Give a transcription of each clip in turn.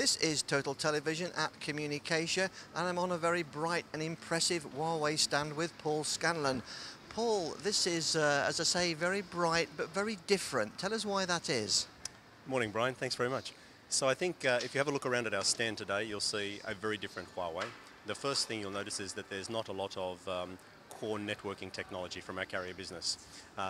This is Total Television at CommunicAsia, and I'm on a very bright and impressive Huawei stand with Paul Scanlan. Paul, this is, as I say, very bright but very different. Tell us why that is. Morning, Brian. Thanks very much. So I think if you have a look around at our stand today, you'll see a very different Huawei. The first thing you'll notice is that there's not a lot of core networking technology from our carrier business.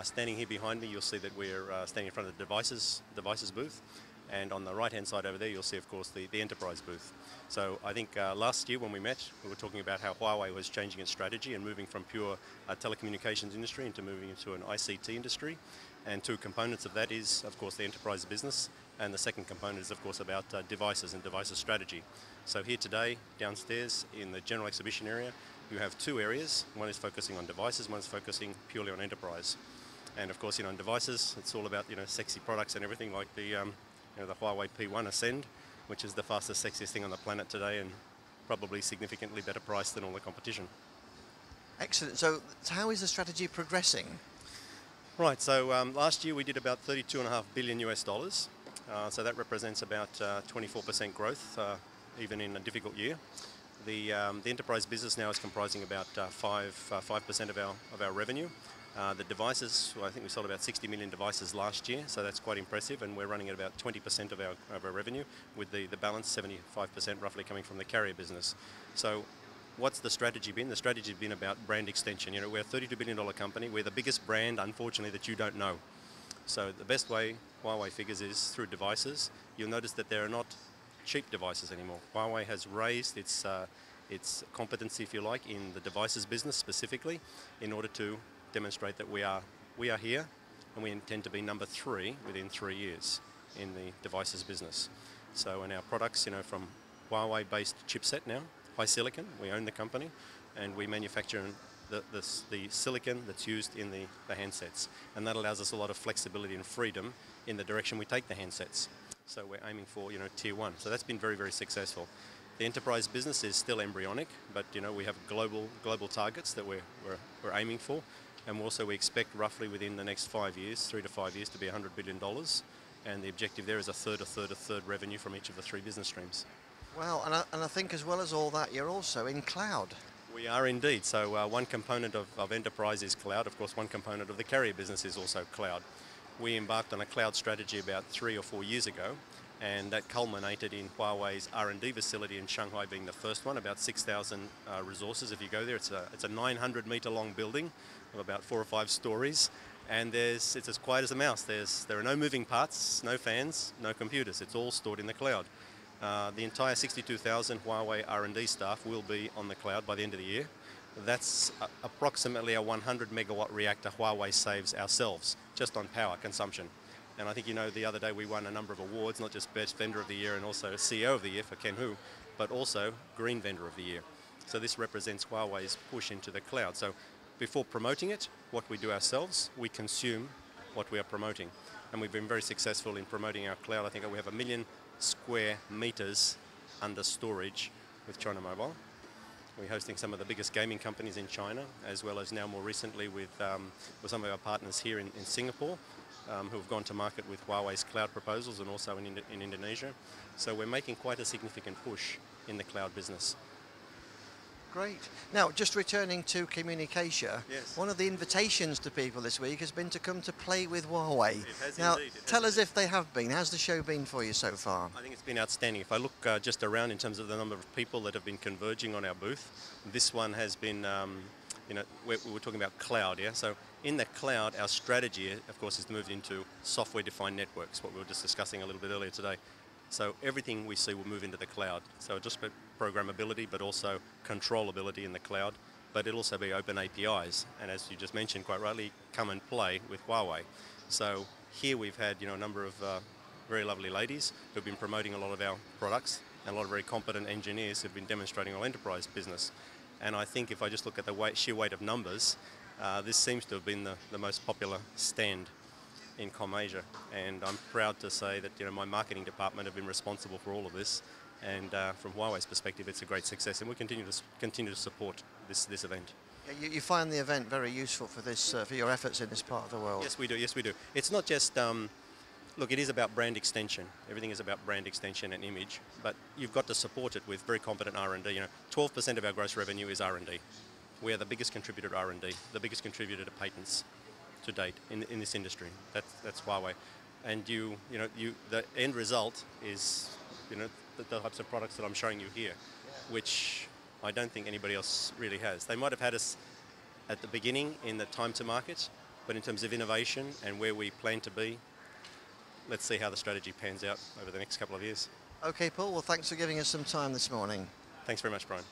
Standing here behind me, you'll see that we're standing in front of the devices booth. And on the right-hand side over there, you'll see, of course, the enterprise booth. So I think last year when we met, we were talking about how Huawei was changing its strategy and moving from pure telecommunications industry into moving into an ICT industry. And two components of that is, of course, the enterprise business. And the second component is, of course, about devices and devices strategy. So here today, downstairs in the general exhibition area, you have two areas. One is focusing on devices, one is focusing purely on enterprise. And of course, in devices, it's all about, sexy products and everything like the Huawei P1 Ascend, which is the fastest, sexiest thing on the planet today and probably significantly better priced than all the competition. Excellent. So how is the strategy progressing? Right, so last year we did about $32.5 billion US. So that represents about 24% growth, even in a difficult year. The enterprise business now is comprising about 5% of our revenue. The devices, well, I think we sold about 60 million devices last year, so that's quite impressive, and we're running at about 20% of our revenue, with the balance, 75% roughly, coming from the carrier business. So what's the strategy been? The strategy has been about brand extension. We're a $32 billion company. We're the biggest brand, unfortunately, that you don't know. So the best way Huawei figures is through devices. You'll notice that there are not cheap devices anymore. Huawei has raised its competency, if you like, in the devices business specifically, in order to demonstrate that we are here, and we intend to be number 3 within 3 years in the devices business. So in our products, from Huawei-based chipset now, high silicon, we own the company, and we manufacture the silicon that's used in the handsets, and that allows us a lot of flexibility and freedom in the direction we take the handsets. So we're aiming for tier 1. So that's been very, very successful. The enterprise business is still embryonic, but we have global targets that we're aiming for. And also we expect roughly within the next 5 years, 3 to 5 years, to be $100 billion. And the objective there is a third revenue from each of the 3 business streams. Well, and I think as well as all that, you're also in cloud. We are indeed. So one component of enterprise is cloud. Of course, one component of the carrier business is also cloud. We embarked on a cloud strategy about 3 or 4 years ago, and that culminated in Huawei's R&D facility in Shanghai being the first one, about 6,000 resources. If you go there, it's a 900-meter long building of about 4 or 5 stories, and it's as quiet as a mouse. There are no moving parts, no fans, no computers. It's all stored in the cloud. The entire 62,000 Huawei R&D staff will be on the cloud by the end of the year. That's approximately a 100 megawatt reactor Huawei saves ourselves, just on power consumption. And I think the other day we won a number of awards, not just Best Vendor of the Year and also CEO of the Year for Ken Hu, but also Green Vendor of the Year. So this represents Huawei's push into the cloud. So before promoting it, what we do ourselves, we consume what we are promoting. And we've been very successful in promoting our cloud. I think we have 1 million square meters under storage with China Mobile. We're hosting some of the biggest gaming companies in China, as well as now more recently with some of our partners here in Singapore, who have gone to market with Huawei's cloud proposals, and also in Indonesia. So we're making quite a significant push in the cloud business. Great. Now, just returning to CommunicAsia, yes. One of the invitations to people this week has been to come to play with Huawei. It has now, indeed. Tell us if they have been. How's the show been for you so far? I think it's been outstanding. If I look just around in terms of the number of people that have been converging on our booth, this one has been, we were talking about cloud, yeah? So in the cloud, our strategy, of course, is to move into software-defined networks, what we were just discussing a little bit earlier today. So everything we see will move into the cloud. So just programmability, but also controllability in the cloud. But it'll also be open APIs. And as you just mentioned quite rightly, come and play with Huawei. So here we've had a number of very lovely ladies who've been promoting a lot of our products, and a lot of very competent engineers who've been demonstrating our enterprise business. And I think if I just look at the sheer weight of numbers, this seems to have been the most popular stand in ComAsia, and I'm proud to say that my marketing department have been responsible for all of this, and from Huawei's perspective, it's a great success, and we continue to support this event. Yeah, you find the event very useful for this for your efforts in this part of the world. Yes, we do. Yes, we do. It's not just Look, it is about brand extension. Everything is about brand extension and image, but you've got to support it with very competent R&D. 12% of our gross revenue is R&D. We are the biggest contributor to R&D, the biggest contributor to patents to date in this industry. That's Huawei. And the end result is, the types of products that I'm showing you here, which I don't think anybody else really has. They might have had us at the beginning in the time to market, but in terms of innovation and where we plan to be, let's see how the strategy pans out over the next couple of years. Okay, Paul, well, thanks for giving us some time this morning. Thanks very much, Brian.